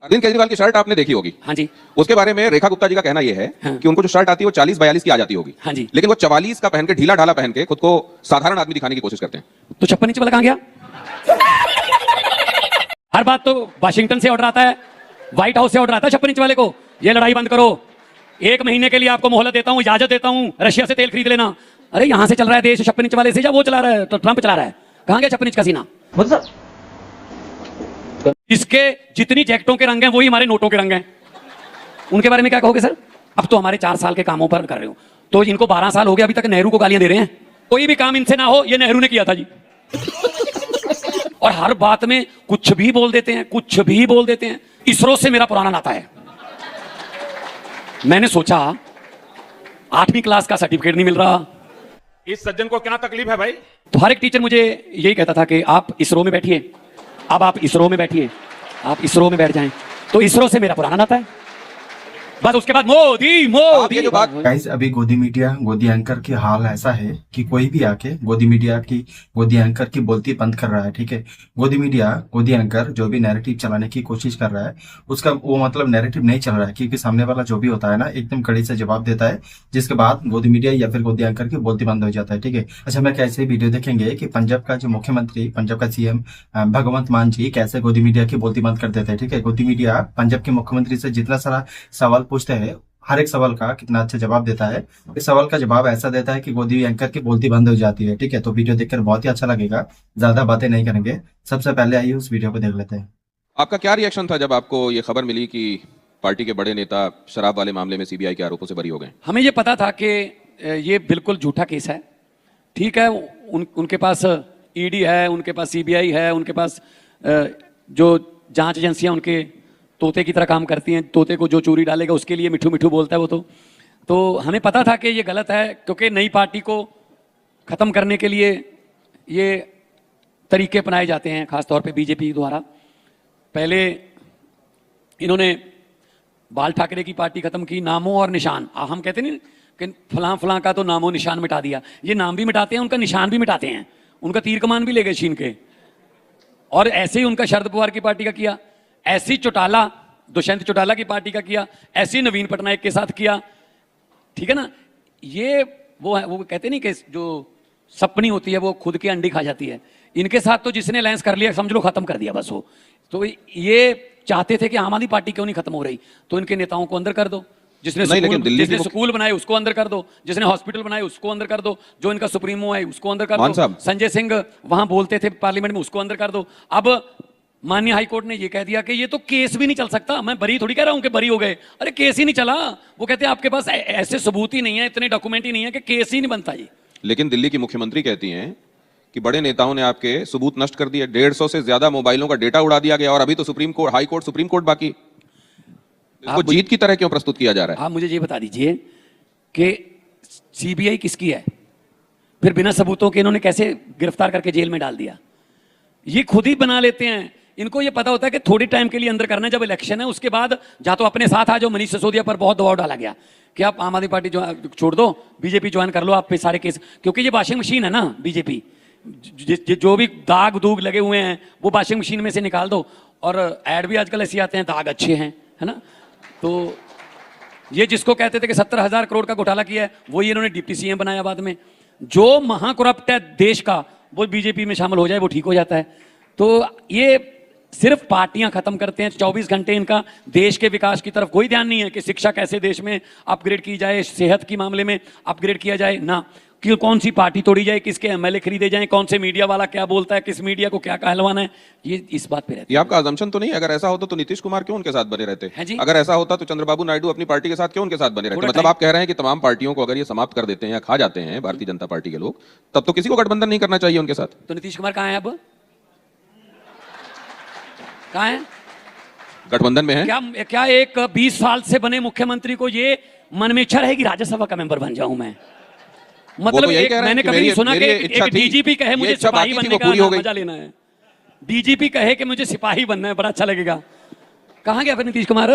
अरविंद केजरीवाल की शर्ट आपने देखी होगी। हाँ जी। उसके बारे में रेखा गुप्ता जी का कहना यह है कि उनको जो शर्ट आती है वो 40-42 की आ जाती होगी। हाँ जी। लेकिन वो 44 का पहन के, ढीला ढाला पहन के खुद को साधारण आदमी दिखाने की कोशिश करते हैं। तो 56 इंच वाला कहां गया? हर बात तो वाशिंगटन से ऑर्डर आता है, व्हाइट हाउस से ऑर्डर आता है 56 इंच वाले को, ये लड़ाई बंद करो, 1 महीने के लिए आपको मोहलत देता हूं, इजाजत देता हूं, रशिया से तेल खरीद लेना। अरे यहां से चल रहा है देश 56 इंच वाले से, या वो चला रहा है तो ट्रंप चला रहा है? कहां गया 56 इंच का सीना? इसके जितनी जैकेटों के रंग हैं वही हमारे नोटों के रंग हैं। उनके बारे में क्या कहोगे सर? अब तो हमारे 4 साल के कामों पर कर रहे हो, तो इनको 12 साल हो गए, अभी तक नेहरू को गालियां दे रहे हैं। कोई भी काम इनसे ना हो, ये नेहरू ने किया था जी। और हर बात में कुछ भी बोल देते हैं, कुछ भी बोल देते हैं। इसरो से मेरा पुराना नाता है। मैंने सोचा 8वीं क्लास का सर्टिफिकेट नहीं मिल रहा। इस सज्जन को क्या तकलीफ है भाई? तो हर एक टीचर मुझे यही कहता था कि आप इसरो में बैठिए, अब आप इसरो में बैठिए, आप इसरो में बैठ जाएं। तो इसरो से मेरा पुराना नाता है। बस उसके बाद मोदी मोदी जो बात गाइस, अभी गोदी मीडिया, गोदी एंकर की हाल ऐसा है कि कोई भी आके गोदी मीडिया की, गोदी एंकर की बोलती बंद कर रहा है। ठीक है, गोदी मीडिया, गोदी एंकर जो भी नैरेटिव चलाने की कोशिश कर रहा है, उसका वो मतलब नैरेटिव नहीं चल रहा है, क्योंकि सामने वाला जो भी होता है ना, एकदम कड़ी से जवाब देता है, जिसके बाद गोदी मीडिया या फिर गोदी एंकर की बोलती बंद हो जाता है। ठीक है, अच्छा, मैं कैसे वीडियो देखेंगे कि पंजाब का जो मुख्यमंत्री, पंजाब का सीएम भगवंत मान जी कैसे गोदी मीडिया की बोलती बंद कर देते हैं। ठीक है, गोदी मीडिया पंजाब के मुख्यमंत्री से जितना सारा सवाल पूछते हैं, हर एक सवाल का कितना अच्छा जवाब देता है। इस सवाल का जवाब ऐसा देता है कि गोदी एंकर की बोलती बंद हो जाती है। ठीक है, तो वीडियो देखकर बहुत ही अच्छा लगेगा, ज्यादा बातें नहीं करेंगे। सबसे पहले आइए उस वीडियो को देख लेते हैं। आपका क्या रिएक्शन था जब आपको ये खबर मिली कि पार्टी के बड़े नेता शराब वाले मामले में सीबीआई के आरोपों से बरी हो गए? हमें ये पता था कि ये बिल्कुल झूठा केस है। ठीक है, उनके पास ईडी है, उनके पास सीबीआई है, उनके पास जो जांच एजेंसियां उनके तोते की तरह काम करती हैं। तोते को जो चूरी डालेगा उसके लिए मिठू मिठू बोलता है वो। तो हमें पता था कि ये गलत है, क्योंकि नई पार्टी को ख़त्म करने के लिए ये तरीके अपनाए जाते हैं, खासतौर पे बीजेपी द्वारा। पहले इन्होंने बाल ठाकरे की पार्टी ख़त्म की, नामों और निशान। हम कहते नहीं कि फलां फलां का तो नामों निशान मिटा दिया, ये नाम भी मिटाते हैं, उनका निशान भी मिटाते हैं, उनका तीर कमान भी ले गए छीन के। और ऐसे ही उनका शरद पवार की पार्टी का किया, ऐसी चौटाला, दुष्यंत चौटाला की पार्टी का किया, ऐसी नवीन पटनायक के साथ किया। ठीक है ना, ये वो है, वो कहते नहीं कि जो सपनी होती है वो खुद की अंडी खा जाती है। इनके साथ तो जिसने अलायंस कर लिया, समझ लो खत्म कर दिया बस वो। तो ये चाहते थे कि आम आदमी पार्टी क्यों नहीं खत्म हो रही, तो इनके नेताओं को अंदर कर दो। जिसने स्कूल बनाए उसको अंदर कर दो, जिसने हॉस्पिटल बनाए उसको अंदर कर दो, जो इनका सुप्रीमो है उसको अंदर कर दो। संजय सिंह वहां बोलते थे पार्लियामेंट में, उसको अंदर कर दो। अब माननीय हाईकोर्ट ने ये कह दिया कि ये तो केस भी नहीं चल सकता। मैं बरी थोड़ी कह रहा हूं कि बरी हो गए, अरे केस ही नहीं चला। वो कहते हैं आपके पास ऐसे सबूत ही नहीं है, इतने डॉक्यूमेंट ही नहीं है कि केस ही नहीं बनता जी। लेकिन दिल्ली की मुख्यमंत्री कहती हैं कि बड़े नेताओं ने आपके सबूत नष्ट कर दिए, 150 से ज्यादा मोबाइलों का डेटा उड़ा दिया गया, और अभी तो supreme court, high court, supreme court बाकी। इसको जीत की तरह क्यों प्रस्तुत किया जा रहा है? आप मुझे ये बता दीजिए कि सीबीआई किसकी है, फिर बिना सबूतों के इन्होंने कैसे गिरफ्तार करके जेल में डाल दिया? ये खुद ही बना लेते हैं। इनको ये पता होता है कि थोड़ी टाइम के लिए अंदर करना है, जब इलेक्शन है उसके बाद जा तो अपने साथ आ जाओ। मनीष सिसोदिया पर बहुत दबाव डाला गया कि आप आम आदमी पार्टी छोड़ दो, बीजेपी ज्वाइन कर लो, आप पे सारे केस, क्योंकि ये वॉशिंग मशीन है ना बीजेपी। जो भी दाग दूग लगे हुए हैं वो वॉशिंग मशीन में से निकाल दो। और ऐड भी आजकल ऐसे आते हैं, दाग अच्छे हैं, है ना। तो ये जिसको कहते थे कि 70,000 करोड़ का घोटाला किया है, वही इन्होंने डिप्टी सीएम बनाया बाद में। जो महाकरप्ट है देश का, वो बीजेपी में शामिल हो जाए, वो ठीक हो जाता है। तो ये सिर्फ पार्टियां खत्म करते हैं, 24 घंटे इनका देश के विकास की तरफ कोई ध्यान नहीं है कि शिक्षा कैसे देश में अपग्रेड की जाए, सेहत के मामले में अपग्रेड किया जाए ना, कि कौन सी पार्टी तोड़ी जाए, किसके एमएलए खरीदे जाएं, कौन से मीडिया वाला क्या बोलता है, किस मीडिया को क्या कहलवाना है। ये इस बात पे रहता है। ये आपका अजम्पशन तो नहीं? अगर ऐसा होता तो नीतीश कुमार क्यों उनके साथ बने रहते हैं जी? अगर ऐसा होता तो चंद्रबाबू नायडू अपनी पार्टी के साथ क्यों उनके साथ बने रहते? मतलब आप कह रहे हैं कि तमाम पार्टियों को अगर ये समाप्त कर देते हैं या खा जाते हैं भारतीय जनता पार्टी के लोग, तब तो किसी को गठबंधन नहीं करना चाहिए उनके साथ। तो नीतीश कुमार कहां है? अब कहां है? गठबंधन में है क्या एक 20 साल से बने मुख्यमंत्री को ये मन में इच्छा रहेगी राज्यसभा का मेंबर बन जाऊं मैं? मतलब मैंने कभी नहीं सुना कि एक डीजीपी कहे मुझे सिपाही बनने का मजा लेना है। डीजीपी कहे कि मुझे सिपाही बनना है, बड़ा अच्छा लगेगा। कहां गया फिर नीतीश कुमार?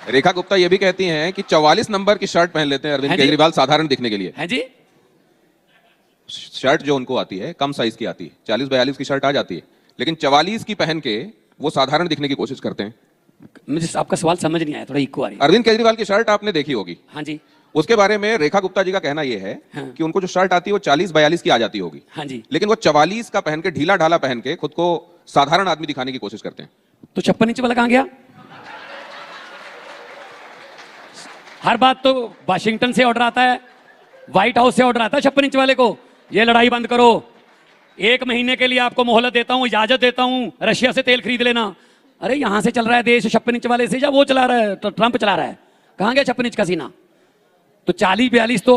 रेखा गुप्ता ये भी कहती हैं कि 44 नंबर की शर्ट पहन लेते हैं अरविंद केजरीवाल साधारण दिखने के लिए। है जी, शर्ट जो उनको आती है कम साइज की आती है, 40-42 की शर्ट आ जाती है, लेकिन 44 की पहन के वो साधारण दिखने की कोशिश करते हैं। मुझे आपका सवाल समझ नहीं आया, थोड़ा इको आ रही है। अरविंद केजरीवाल की शर्ट आपने देखी होगी, हाँ जी, उसके बारे में रेखा गुप्ता जी का कहना यह है हाँ। कि उनको जो शर्ट आती है वो 40-42 की आ जाती होगी, हाँ जी, लेकिन वो 44 का पहन के ढीला ढाला पहन के खुद को साधारण आदमी दिखाने की कोशिश करते हैं। तो 56 इंच वाला कहां गया? हर बात तो वाशिंगटन से ऑर्डर आता है, व्हाइट हाउस से ऑर्डर आता है 56 इंच वाले को, ये लड़ाई बंद करो, 1 महीने के लिए आपको मोहलत देता हूं, इजाजत देता हूं, रशिया से तेल खरीद लेना। अरे यहां से चल रहा है देश 56 इंच वाले से, या वो चला रहा है, तो ट्रंप चला रहा है? कहां गया 56 इंच का सीना? तो 40-42 तो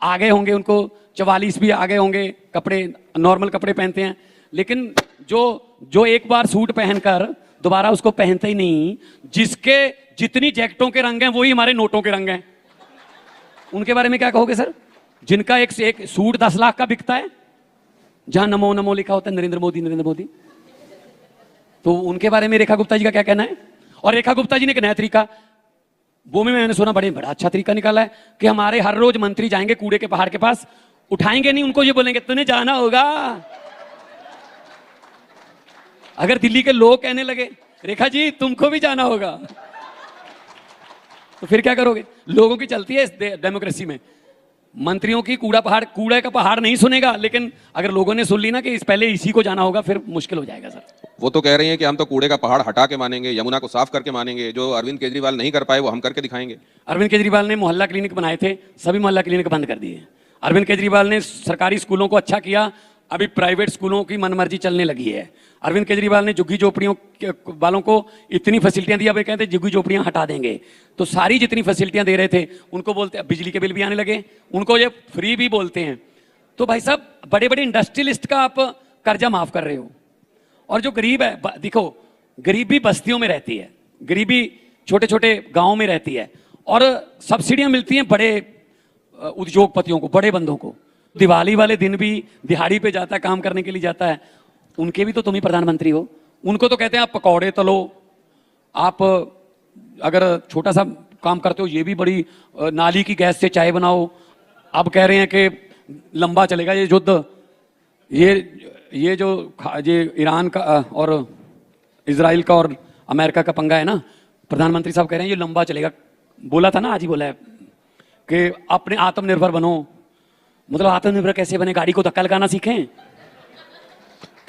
आ गए होंगे, उनको 44 भी आ गए होंगे, कपड़े नॉर्मल कपड़े पहनते हैं, लेकिन जो एक बार सूट पहनकर दोबारा उसको पहनते ही नहीं, जिसके जितनी जैकेटों के रंग हैं वही हमारे नोटों के रंग हैं, उनके बारे में क्या कहोगे सर? जिनका एक सूट 10 लाख का बिकता है, जहां नमो नमो लिखा होता है, नरेंद्र मोदी, तो उनके बारे में रेखा गुप्ता जी का क्या कहना है? और रेखा गुप्ता जी ने एक नया तरीका, वो में मैंने सुना बड़ा अच्छा तरीका निकाला है कि हमारे हर रोज मंत्री जाएंगे कूड़े के पहाड़ के पास, उठाएंगे नहीं उनको, ये बोलेंगे तूने जाना होगा। अगर दिल्ली के लोग कहने लगे रेखा जी तुमको भी जाना होगा, तो फिर क्या करोगे? लोगों की चलती है इस डेमोक्रेसी में, मंत्रियों की कूड़े का पहाड़ नहीं सुनेगा, लेकिन अगर लोगों ने सुन ली ना कि पहले इसी को जाना होगा, फिर मुश्किल हो जाएगा सर। वो तो कह रही हैं कि हम तो कूड़े का पहाड़ हटा के मानेंगे, यमुना को साफ करके मानेंगे, जो अरविंद केजरीवाल नहीं कर पाए वो हम करके दिखाएंगे। अरविंद केजरीवाल ने मोहल्ला क्लिनिक बनाए थे, सभी मोहल्ला क्लिनिक बंद कर दिए। अरविंद केजरीवाल ने सरकारी स्कूलों को अच्छा किया, अभी प्राइवेट स्कूलों की मनमर्जी चलने लगी है। अरविंद केजरीवाल ने झुग्गी झोपड़ियों वालों को इतनी फैसिलिटियां दी, अब कहते हैं झुग्गी झोपड़ियां हटा देंगे, तो सारी जितनी फैसिलिटियां दे रहे थे उनको बोलते, बिजली के बिल भी आने लगे, उनको ये फ्री भी बोलते हैं। तो भाई साहब, बड़े बड़े इंडस्ट्रियलिस्ट का आप कर्जा माफ कर रहे हो, और जो गरीब है, देखो गरीबी बस्तियों में रहती है, गरीबी छोटे छोटे गांवों में रहती है, और सब्सिडियां मिलती हैं बड़े उद्योगपतियों को, बड़े बंदों को। दिवाली वाले दिन भी दिहाड़ी पे जाता है, काम करने के लिए जाता है, उनके भी तो तुम ही प्रधानमंत्री हो। उनको तो कहते हैं आप पकौड़े तलो, आप अगर छोटा सा काम करते हो, ये भी बड़ी नाली की गैस से चाय बनाओ। अब कह रहे हैं कि लंबा चलेगा ये युद्ध, ये जो ये ईरान का और इजराइल का और अमेरिका का पंगा है ना, प्रधानमंत्री साहब कह रहे हैं ये लंबा चलेगा। बोला था ना, आज ही बोला है कि अपने आत्मनिर्भर बनो। मतलब आत्मनिर्भर कैसे बने? गाड़ी को धक्का लगाना सीखें।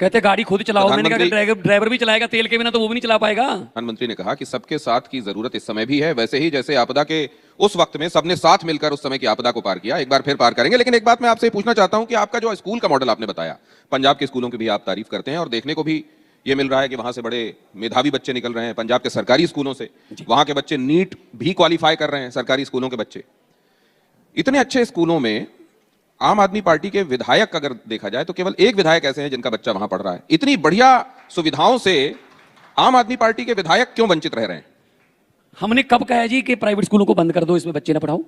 कहते गाड़ी खुद चलाओ, मैंने कहा ड्राइवर भी चलाएगा तेल के बिना तो वो भी नहीं चला पाएगा। प्रधानमंत्री ने कहा कि सबके साथ की जरूरत इस समय भी है, वैसे ही जैसे आपदा के उस वक्त में सबने साथ मिलकर उस समय की आपदा को पार किया, एक बार फिर पार करेंगे। लेकिन एक बात मैं आपसे पूछना चाहता हूं कि आपका जो स्कूल का मॉडल आपने बताया, पंजाब के स्कूलों की भी आप तारीफ करते हैं, और देखने को भी ये मिल रहा है कि वहां से बड़े मेधावी बच्चे निकल रहे हैं पंजाब के सरकारी स्कूलों से। वहां के बच्चे नीट भी क्वालिफाई कर रहे हैं, सरकारी स्कूलों के बच्चे। इतने अच्छे स्कूलों में आम आदमी पार्टी के विधायक अगर देखा जाए तो केवल एक विधायक ऐसे हैं जिनका बच्चा वहां पढ़ रहा है। इतनी बढ़िया सुविधाओं से आम आदमी पार्टी के विधायक क्यों वंचित रह रहे हैं? हमने कब कहा जी कि प्राइवेट स्कूलों को बंद कर दो, इसमें बच्चे ना पढ़ाओ?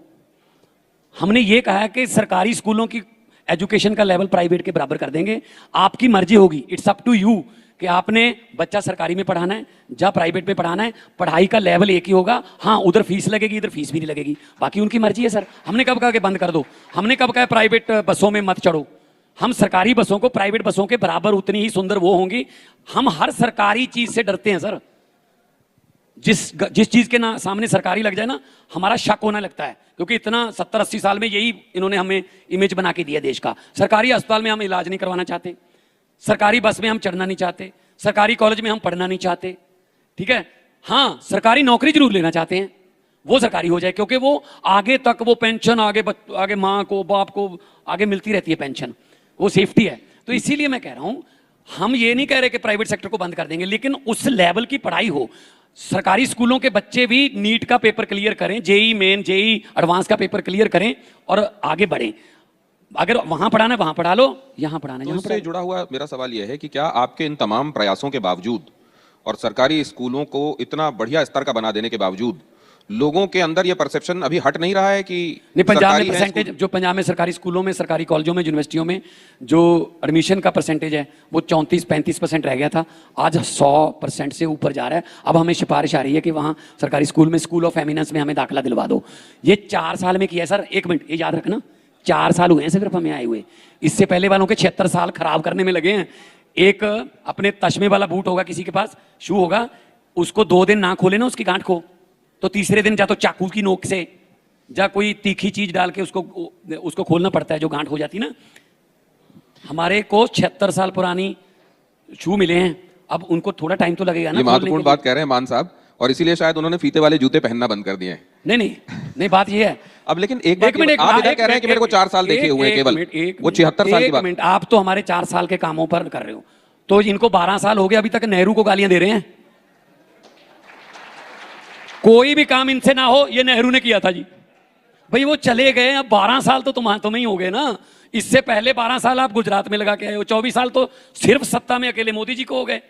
हमने ये कहा कि सरकारी स्कूलों की एजुकेशन का लेवल प्राइवेट के बराबर कर देंगे, आपकी मर्जी होगी, इट्स अप टू यू कि आपने बच्चा सरकारी में पढ़ाना है या प्राइवेट में पढ़ाना है, पढ़ाई का लेवल एक ही होगा। हाँ, उधर फीस लगेगी, इधर फीस भी नहीं लगेगी, बाकी उनकी मर्जी है सर। हमने कब कहा कि बंद कर दो? हमने कब कहा प्राइवेट बसों में मत चढ़ो? हम सरकारी बसों को प्राइवेट बसों के बराबर उतनी ही सुंदर वो होंगी। हम हर सरकारी चीज से डरते हैं सर, जिस चीज के ना सामने सरकारी लग जाए ना, हमारा शक होने लगता है, क्योंकि इतना 70-80 साल में यही इन्होंने हमें इमेज बना के दिया देश का। सरकारी अस्पताल में हम इलाज नहीं करवाना चाहते, सरकारी बस में हम चढ़ना नहीं चाहते, सरकारी कॉलेज में हम पढ़ना नहीं चाहते, ठीक है। हाँ, सरकारी नौकरी जरूर लेना चाहते हैं, वो सरकारी हो जाए, क्योंकि वो आगे तक वो पेंशन आगे माँ को बाप को आगे मिलती रहती है पेंशन, वो सेफ्टी है। तो इसीलिए मैं कह रहा हूं, हम ये नहीं कह रहे कि प्राइवेट सेक्टर को बंद कर देंगे, लेकिन उस लेवल की पढ़ाई हो। सरकारी स्कूलों के बच्चे भी नीट का पेपर क्लियर करें, जेई मेन, जेई एडवांस का पेपर क्लियर करें और आगे बढ़ें। अगर वहां पढ़ाना है वहां पढ़ा लो, यहां पढ़ाना है यहां पढ़ा लो। जुड़ा हुआ मेरा सवाल यह है कि क्या आपके इन तमाम प्रयासों के बावजूद और सरकारी स्कूलों को इतना बढ़िया स्तर का बना देने के बावजूद लोगों के अंदर यह परसेप्शन अभी हट नहीं रहा है कि नहीं, पंजाब में परसेंटेज, जो पंजाब में सरकारी स्कूलों में, सरकारी कॉलेजों में, यूनिवर्सिटियों में जो एडमिशन का परसेंटेज है वो 34-35% रह गया था, आज 100% से ऊपर जा रहा है। अब हमें सिफारिश आ रही है कि वहाँ सरकारी स्कूल में, स्कूल ऑफ एमिनेंस में हमें दाखिला दिलवा दो। ये 4 साल में किया है सर। 1 मिनट, ये याद रखना, 4 साल हुए हैं सिर्फ हमें आए हुए, इससे पहले वालों के 76 साल खराब करने में लगे हैं। एक अपने तश्मे वाला बूट होगा किसी के पास, शू होगा, उसको 2 दिन ना खोले ना उसकी गांठ को, तो तीसरे दिन जा तो चाकू की नोक से या कोई तीखी चीज डाल के उसको खोलना पड़ता है जो गांठ हो जाती ना। हमारे को 76 साल पुरानी शू मिले हैं, अब उनको थोड़ा टाइम तो लगेगा ना। ये महत्वपूर्ण बात कह रहे हैं मान साहब, और इसीलिए शायद उन्होंने फीते वाले जूते पहनना बंद कर दिए हैं। नहीं बात ये है। अब लेकिन एक मिनट, आप इधर कह रहे हैं कि मेरे को 4 साल देखे हुए हैं केवल, वो 76 साल की बात। आप तो हमारे 4 साल के कामों पर कर रहे हो, तो इनको 12 साल हो गए, अभी तक नेहरू को गालियां दे रहे हैं। कोई भी काम इनसे ना हो, ये नेहरू ने किया था जी, भाई वो चले गए, अब 12 साल तो तुम्हें ही हो गए ना। इससे पहले 12 साल आप गुजरात में लगा के आए हो, 24 साल तो सिर्फ सत्ता में अकेले मोदी जी को हो गए,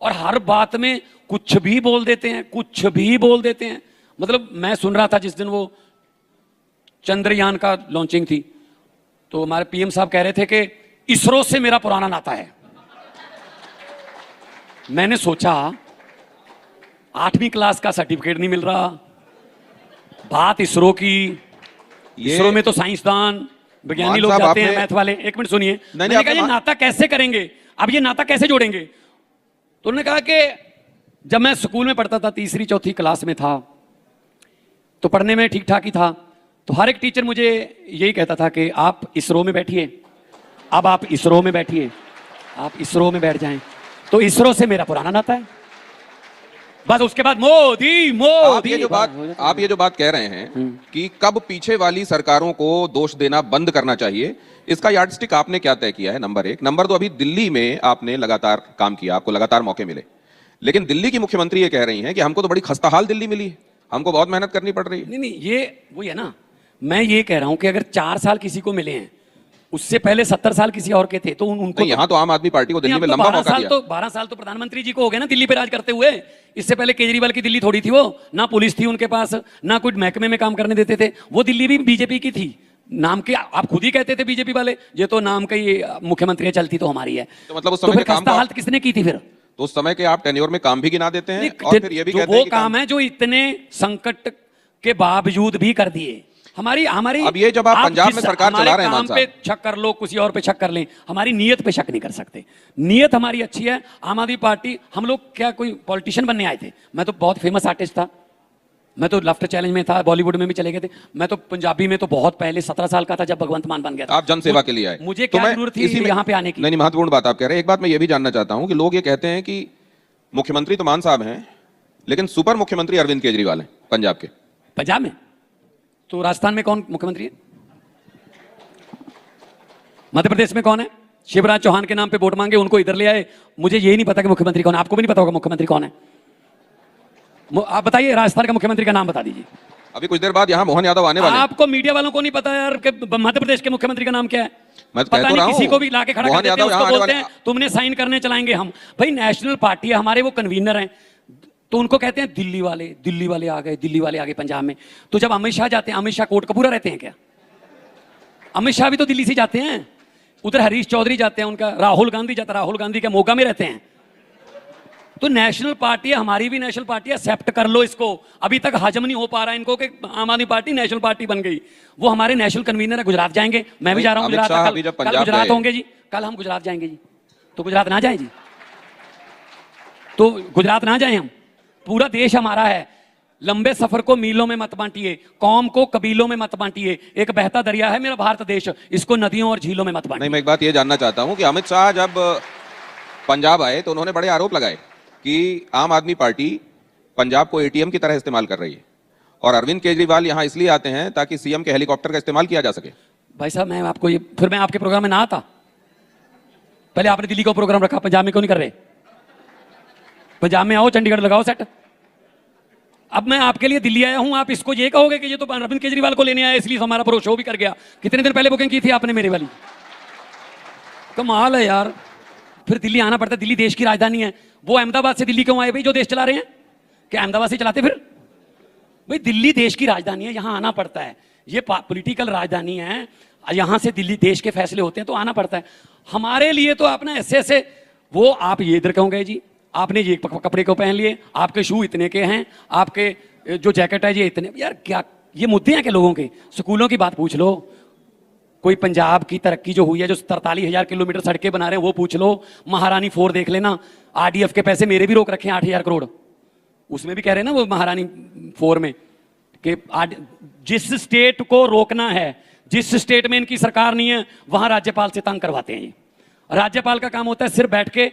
और हर बात में कुछ भी बोल देते हैं, कुछ भी बोल देते हैं। मतलब मैं सुन रहा था जिस दिन वो चंद्रयान का लॉन्चिंग थी, तो हमारे पीएम साहब कह रहे थे कि इसरो से मेरा पुराना नाता है। मैंने सोचा 8वीं क्लास का सर्टिफिकेट नहीं मिल रहा, बात इसरो की, इसरो में तो साइंसदान विज्ञानी लोग जाते हैं, मैथ वाले। एक मिनट सुनिए, मैंने कहा ये नाता कैसे करेंगे, अब ये नाता कैसे जोड़ेंगे? तो उन्होंने कहा कि जब मैं स्कूल में पढ़ता था, 3री 4थी क्लास में था, तो पढ़ने में ठीक ठाक ही था, तो हर एक टीचर मुझे यही कहता था कि आप इसरो में बैठिए, अब आप इसरो में बैठिए, आप इसरो में बैठ जाएं। तो इसरो से मेरा पुराना नाता है, बस उसके बाद मोदी मोदी। आप ये जो बात कह रहे हैं कि कब पीछे वाली सरकारों को दोष देना बंद करना चाहिए, इसका यार्डस्टिक आपने क्या तय किया है? नंबर 1। नंबर 2, अभी दिल्ली में आपने लगातार काम किया, आपको लगातार मौके मिले, लेकिन दिल्ली की मुख्यमंत्री ये कह रही हैं कि हमको तो बड़ी खस्ताहाल दिल्ली मिली है, हमको बहुत मेहनत करनी पड़ रही है। नहीं, ये वही है ना, मैं ये कह रहा हूं कि अगर 4 साल किसी को मिले हैं, उससे पहले 70 साल किसी और के थे, तो उनको यहाँ तो आम आदमी पार्टी को दिल्ली में लंबा मौका दिया। 12 साल तो प्रधानमंत्री जी को हो गए ना दिल्ली पे राज करते हुए। इससे पहले केजरीवाल की दिल्ली थोड़ी थी वो, ना पुलिस थी उनके पास, ना कोई महकमे में काम करने देते थे, वो दिल्ली भी बीजेपी की थी। नाम के आप खुद ही कहते थे बीजेपी वाले, ये तो नाम का ही मुख्यमंत्री चलती तो हमारी है। तो मतलब उस समय खस्ताहाल किसने की थी फिर? तो उस समय के आप टेन्योर में काम भी गिना देते हैं, और फिर ये भी कहते हैं वो काम है जो इतने संकट के बावजूद भी कर दिए। हमारी अब ये जब आप पंजाब में सरकार चला रहे हैं, काम पे शक कर लो, किसी और पे शक कर लें, हमारी नीयत पे शक नहीं कर सकते। नीयत हमारी अच्छी है। आम आदमी पार्टी, हम लोग क्या कोई पॉलिटिशियन बनने आए थे? मैं तो बहुत फेमस आर्टिस्ट था, मैं तो लफ्ट चैलेंज में था, बॉलीवुड में भी चले गए थे, मैं तो पंजाबी में तो बहुत पहले 17 साल का था जब भगवंत मान बन गया था। आप जनसेवा के लिए आए, मुझे क्या जरूरत थी यहाँ पे आने की? नहीं, महत्वपूर्ण बात आप कह रहे हैं। एक बात मैं ये भी जानना चाहता हूं कि लोग ये कहते हैं कि मुख्यमंत्री तो मान साहब हैं, लेकिन सुपर मुख्यमंत्री अरविंद केजरीवाल हैं पंजाब के। पंजाब में तो राजस्थान में कौन मुख्यमंत्री है? मध्य प्रदेश में कौन है? शिवराज चौहान के नाम पे वोट मांगे, उनको इधर ले आए। मुझे यही नहीं पता कि मुख्यमंत्री कौन है। आपको भी नहीं पता होगा मुख्यमंत्री कौन है? आप बताइए, राजस्थान का मुख्यमंत्री का नाम बता दीजिए। अभी कुछ देर बाद यहाँ मोहन यादव आने वाले हैं। आपको मीडिया वालों को नहीं पता यार कि मध्य प्रदेश के मुख्यमंत्री का नाम क्या है? मैं पता नहीं, किसी को भी लाके खड़ा कर देते हैं, उसको बोलते हैं तुमने साइन करने चलाएंगे हम। भाई नेशनल पार्टी है हमारे, वो कन्वीनर हैं, तो उनको कहते हैं दिल्ली वाले आ गए, दिल्ली वाले आ गए पंजाब में। तो जब अमित शाह जाते हैं, अमित शाह कोटकपूरा रहते हैं क्या? अमित शाह भी तो दिल्ली से जाते हैं। उधर हरीश चौधरी जाते हैं, उनका राहुल गांधी जाता है, राहुल गांधी के मोगा में रहते हैं। तो नेशनल पार्टी है, हमारी भी नेशनल पार्टी है, एक्सेप्ट कर लो इसको। अभी तक हजम नहीं हो पा रहा है इनको कि आम आदमी पार्टी नेशनल पार्टी बन गई। वो हमारे नेशनल कन्वीनर है, गुजरात जाएंगे, मैं भी जा रहा हूँ गुजरात। कल गुजरात होंगे जी, कल हम गुजरात जाएंगे जी। तो गुजरात ना जाए जी, तो गुजरात ना जाए हम। पूरा देश हमारा है। लंबे सफर को मीलों में मत बांटिए, कौम को कबीलों में मत बांटिए। एक बहता दरिया है मेरा भारत देश, इसको नदियों और झीलों में मत बांटिए। नहीं, मैं एक बात ये जानना चाहता हूं कि अमित शाह जब पंजाब आए तो उन्होंने बड़े आरोप लगाए कि आम आदमी पार्टी पंजाब को एटीएम की तरह इस्तेमाल कर रही है, और अरविंद केजरीवाल यहां इसलिए आते हैं ताकि सीएम के हेलीकॉप्टर का इस्तेमाल किया जा सके। भाई साहब, मैं आपको ये, फिर मैं आपके प्रोग्राम में ना आता। पहले आपने दिल्ली को प्रोग्राम रखा, पंजाब में क्यों नहीं कर रहे? पंजाब में आओ, चंडीगढ़ लगाओ सेट। अब मैं आपके लिए दिल्ली आया हूं, आप इसको ये कहोगे कि ये तो अरविंद केजरीवाल को लेने आया इसलिए हमारा प्रो शो भी कर गया। कितने दिन पहले बुकिंग की थी आपने मेरे वाली? कमाल है यार। फिर दिल्ली आना पड़ता है, दिल्ली देश की राजधानी है। वो अहमदाबाद से दिल्ली क्यों आए भाई, जो देश चला रहे हैं? क्या अहमदाबाद से चलाते? फिर भाई दिल्ली देश की राजधानी है, यहां आना पड़ता है। ये पॉलिटिकल राजधानी है, यहां से दिल्ली देश के फैसले होते हैं, तो आना पड़ता है। हमारे लिए तो अपना ऐसे वो आप ये इधर क्यों गए जी, आपने ये कपड़े को पहन लिए, आपके शू इतने के हैं, आपके जो जैकेट है ये इतने। यार क्या ये मुद्दे हैं क्या लोगों के? स्कूलों की बात पूछ लो, कोई पंजाब की तरक्की जो हुई है, जो 43,000 किलोमीटर सड़कें बना रहे हैं, वो पूछ लो। महारानी 4 देख लेना, आरडीएफ के पैसे मेरे भी रोक रखे हैं 8,000 करोड़, उसमें भी कह रहे हैं ना वो महारानी 4 में कि जिस स्टेट को रोकना है, जिस स्टेट में इनकी सरकार नहीं है, वहां राज्यपाल से तंग करवाते हैं ये। राज्यपाल का काम होता है सिर्फ बैठ के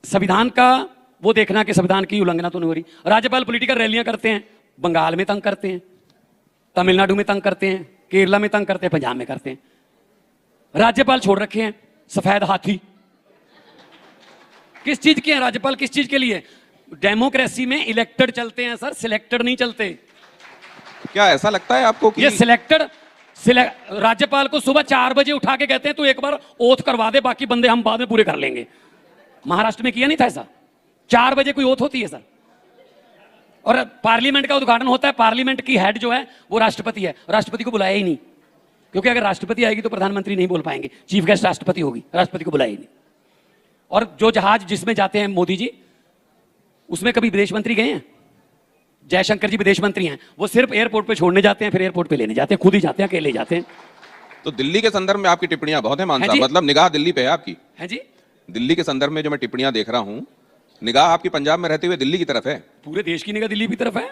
संविधान का वो देखना कि संविधान की उल्लंघना तो नहीं हो रही। राज्यपाल पॉलिटिकल रैलियां करते हैं, बंगाल में तंग करते हैं, तमिलनाडु में तंग करते हैं, केरला में तंग करते हैं, पंजाब में करते हैं। राज्यपाल छोड़ रखे हैं सफेद हाथी। किस चीज के हैं राज्यपाल, किस चीज के लिए? डेमोक्रेसी में इलेक्टेड चलते हैं सर, सिलेक्टेड नहीं चलते। क्या ऐसा लगता है आपको कि ये सिलेक्टेड राज्यपाल को सुबह 4 बजे उठा के कहते हैं तू एक बार ओथ करवा दे, बाकी बंदे हम बाद में पूरे कर लेंगे। महाराष्ट्र में किया नहीं था ऐसा? 4 बजे कोई ओथ होती है सर? और पार्लियामेंट का उद्घाटन होता है, पार्लियामेंट की हेड जो है वो राष्ट्रपति है, राष्ट्रपति को बुलाया ही नहीं, क्योंकि अगर राष्ट्रपति आएगी तो प्रधानमंत्री नहीं बोल पाएंगे, चीफ गेस्ट राष्ट्रपति होगी, राष्ट्रपति को बुलाया ही नहीं। और जो जहाज जिसमें जाते हैं मोदी जी, उसमें कभी विदेश मंत्री गए हैं? जयशंकर जी विदेश मंत्री हैं, वो सिर्फ एयरपोर्ट पे छोड़ने जाते हैं, फिर एयरपोर्ट पे लेने जाते हैं, खुद ही जाते हैं, अकेले जाते हैं। तो दिल्ली के संदर्भ में आपकी टिप्पणियां बहुत है मान है साहब, जी। मतलब निगाह दिल्ली पे है आपकी। है जी, दिल्ली के संदर्भ में जो मैं टिप्पणियां देख रहा हूं, निगाह आपकी पंजाब में रहते हुए दिल्ली की तरफ है। पूरे देश की निगाह दिल्ली की तरफ है।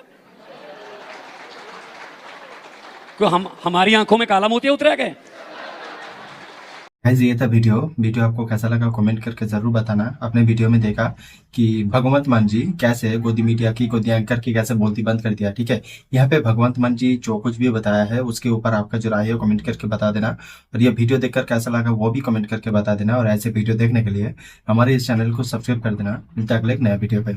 क्यों हमारी आंखों में काला मोतिया उतरा गए? गाइस ये था वीडियो आपको कैसा लगा कमेंट करके जरूर बताना। आपने वीडियो में देखा कि भगवंत मान जी कैसे गोदी मीडिया की, गोदी एंकर की कैसे बोलती बंद कर दिया, ठीक है। यहाँ पे भगवंत मान जी जो कुछ भी बताया है उसके ऊपर आपका जो राय है कमेंट करके बता देना, और ये वीडियो देखकर कैसा लगा वो भी कमेंट करके बता देना। और ऐसे वीडियो देखने के लिए हमारे इस चैनल को सब्सक्राइब कर देना। मिलता है अगले एक नया वीडियो पे।